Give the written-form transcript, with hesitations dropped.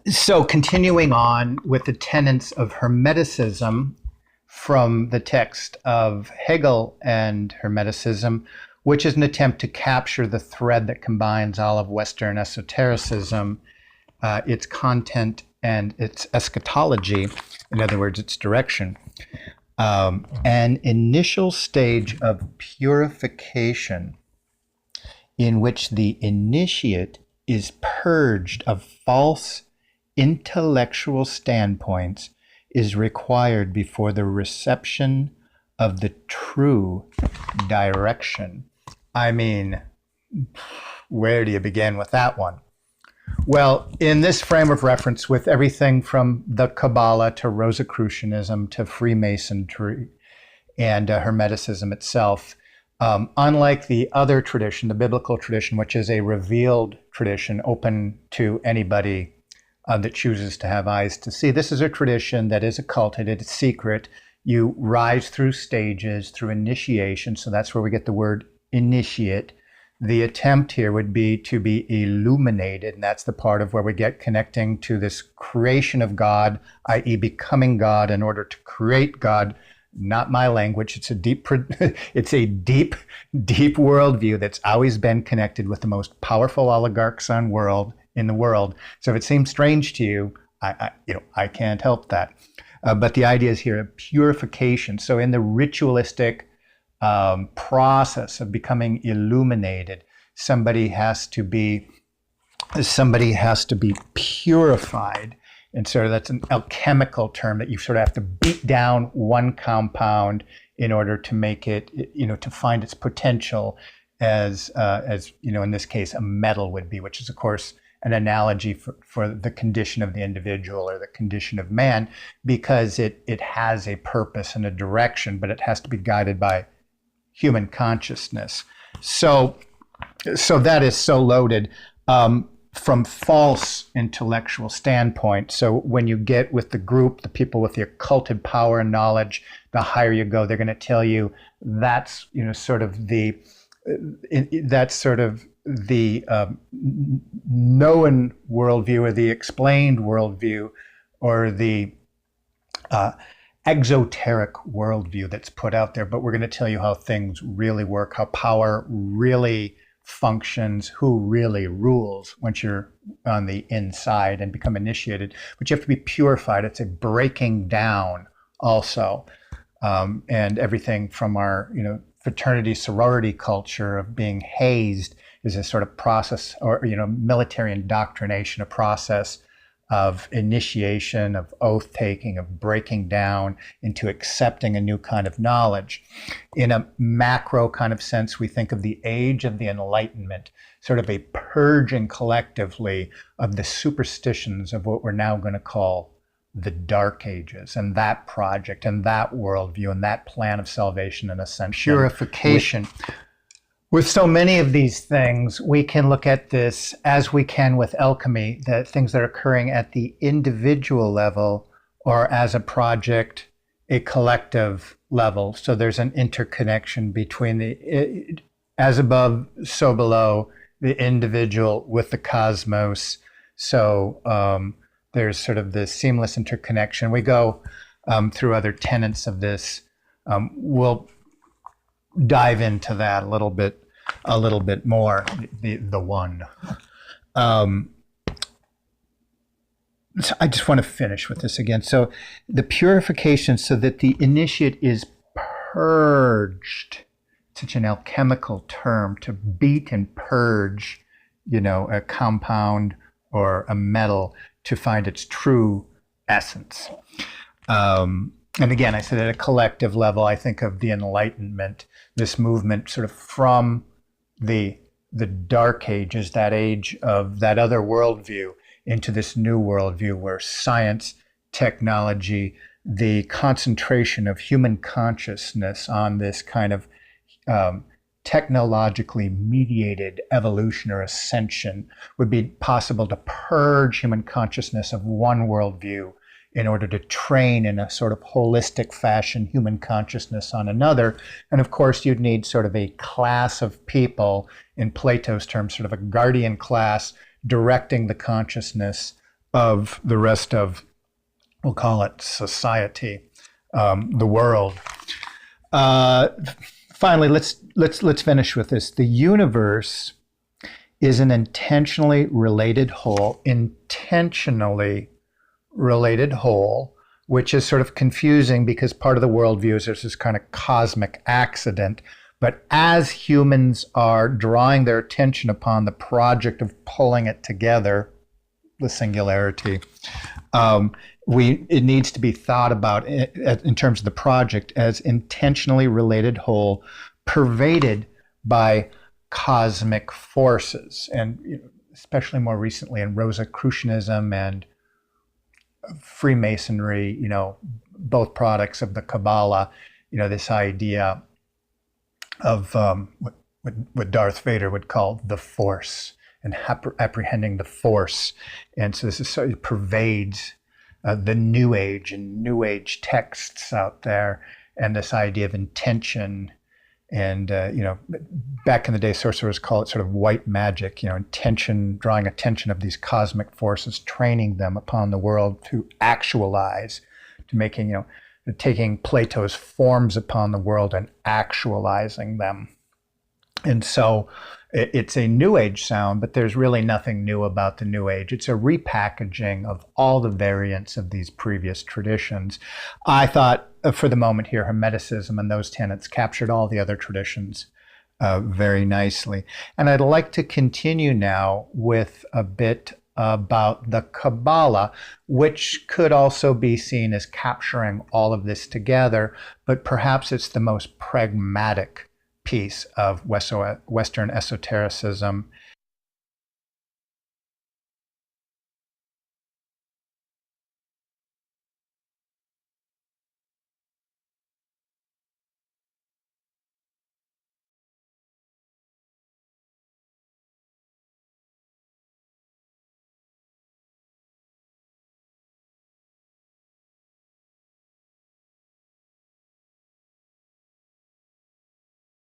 So continuing on with the tenets of Hermeticism from the text of Hegel and Hermeticism, which is an attempt to capture the thread that combines all of Western esotericism, its content and its eschatology, in other words, its direction. An initial stage of purification in which the initiate is purged of false intellectual standpoints is required before the reception of the true direction. I mean, where do you begin with that one? Well, in this frame of reference, with everything from the Kabbalah to Rosicrucianism to Freemasonry and Hermeticism itself, unlike the other tradition, the biblical tradition, which is a revealed tradition open to anybody that chooses to have eyes to see, this is a tradition that is occulted, it's secret. You rise through stages, through initiation, so that's where we get the word initiate. The attempt here would be to be illuminated, and that's the part of where we get connecting to this creation of God, i.e. becoming God in order to create God. Not my language. It's a deep worldview that's always been connected with the most powerful oligarchs in the world. So if it seems strange to you, I can't help that. But the idea is here of purification. So in the ritualistic process of becoming illuminated, somebody has to be purified. And so that's an alchemical term that you sort of have to beat down one compound in order to make it, to find its potential as in this case, a metal would be, which is, of course, an analogy for the condition of the individual or the condition of man, because it has a purpose and a direction, but it has to be guided by human consciousness. So that is so loaded. From false intellectual standpoint. So when you get with the group, the people with the occulted power and knowledge, the higher you go, they're going to tell you that's sort of the known worldview or the explained worldview or the exoteric worldview that's put out there. But we're going to tell you how things really work, how power really functions, who really rules once you're on the inside and become initiated. But you have to be purified. It's a breaking down also. And everything from our fraternity sorority culture of being hazed is a sort of process, or military indoctrination, a process of initiation, of oath taking, of breaking down into accepting a new kind of knowledge. In a macro kind of sense, we think of the age of the Enlightenment, sort of a purging collectively of the superstitions of what we're now going to call the Dark Ages, and that project and that worldview and that plan of salvation and ascension. Purification. With so many of these things, we can look at this as we can with alchemy, the things that are occurring at the individual level or as a project, a collective level. So there's an interconnection between the as above, so below, the individual with the cosmos. So there's sort of this seamless interconnection. We go through other tenets of this. We'll dive into that a little bit more, the one. So I just want to finish with this again. So the purification, so that the initiate is purged, such an alchemical term, to beat and purge, a compound or a metal to find its true essence. And again, I said at a collective level, I think of the Enlightenment, this movement sort of from the Dark Ages, that age of that other worldview, into this new worldview where science, technology, the concentration of human consciousness on this kind of technologically mediated evolution or ascension would be possible to purge human consciousness of one worldview in order to train in a sort of holistic fashion human consciousness on another. And of course, you'd need sort of a class of people, in Plato's terms, sort of a guardian class, directing the consciousness of the rest of, we'll call it society, the world. Finally, let's finish with this. The universe is an intentionally related whole, which is sort of confusing because part of the worldview is there's this kind of cosmic accident. But as humans are drawing their attention upon the project of pulling it together, the singularity, it needs to be thought about in terms of the project as intentionally related whole, pervaded by cosmic forces, and especially more recently in Rosicrucianism and Freemasonry, both products of the Kabbalah, this idea of what Darth Vader would call the Force, and apprehending the Force. And so it pervades the New Age and New Age texts out there, and this idea of intention. And, back in the day, sorcerers call it sort of white magic, intention, drawing attention of these cosmic forces, training them upon the world to actualize, to making, taking Plato's forms upon the world and actualizing them. And so it's a New Age sound, but there's really nothing new about the New Age. It's a repackaging of all the variants of these previous traditions. I thought, for the moment here, Hermeticism and those tenets captured all the other traditions very nicely. And I'd like to continue now with a bit about the Kabbalah, which could also be seen as capturing all of this together, but perhaps it's the most pragmatic piece of Western esotericism